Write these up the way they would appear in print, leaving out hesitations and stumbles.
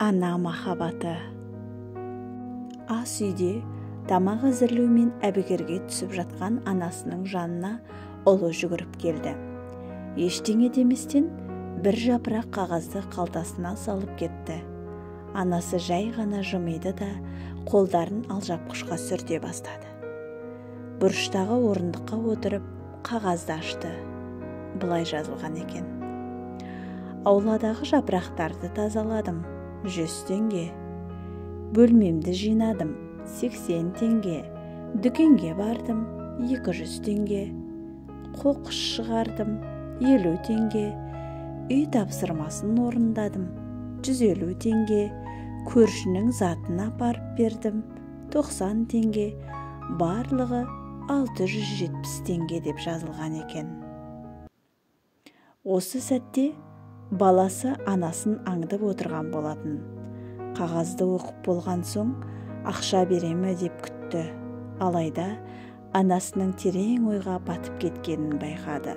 Ана махаббаты. Ас үйде тамақ әзірлеумен әбігерге түсіп жатқан анасының жанына ұлы жүгіріп келді. Ештеңе деместен бір жапырақ қағазды қалтасына салып кетті. Анасы жай ғана жымиды да қолдарын алжапқышқа сүрте бастады. Бұрыштағы орындыққа отырып қағазды ашты. Былай жазылған екен: ауладағы жапырақтарды тазаладым, 100 теңге. Бөлмемді жинадым, 80 теңге. Дүкенге бардым, 200 теңге. Қоқыс шығардым, 50 теңге. Үй тапсырмасын орындадым, 150 теңге. Көршінің затын апарып бердім, 90 теңге. Барлығы 670 теңге деп жазылған екен. Осы сәтте баласы анасын аңдып отырған болатын. Қағазды оқып болған соң ақша береме деп күтті. Алайда анасының терең ойға батып кеткенін байқады.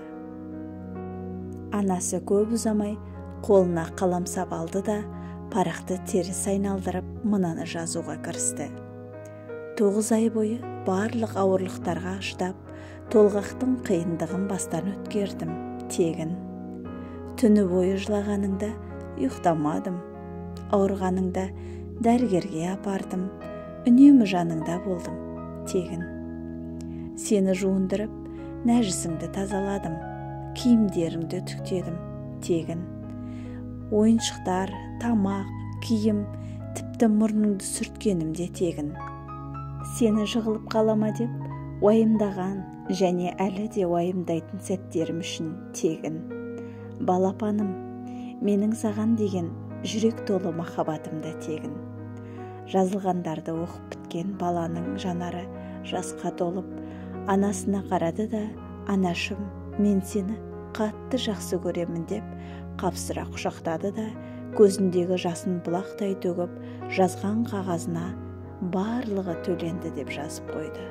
Анасы көп ұзамай қолына қаламсап алды да парақты теріс айналдырып мынаны жазуға кірісті: 9 ай бойы барлық ауырлықтарға шыдап, толғақтың қиындығын бастан өткердім, тегін. Түні бойы жылағаныңда ұйықтамадым, ауырғаныңда дәрігерге апардым, үнемі жаныңда болдым, тегін. Сені жуындырып, нәжісіңді тазаладым, киімдеріңді түктедім, тегін. Ойыншықтар, тамақ, киім, тіпті мұрныңды сүрткенім де тегін. Сені жығылып қалама деп уайымдаған және әлі де уайымдайтын сәттерім үшін тегін. Балапаным, менің саған деген жүрек толы махаббатым да тегін. Жазылғандарды оқып біткен баланың жанары жасқа толып, анасына қарады да: анашым, мен сені қатты жақсы көремін деп қапсыра құшақтады да көзіндегі жасын бұлақтай төгіп жазған қағазына барлығы төленді деп жазып қойды.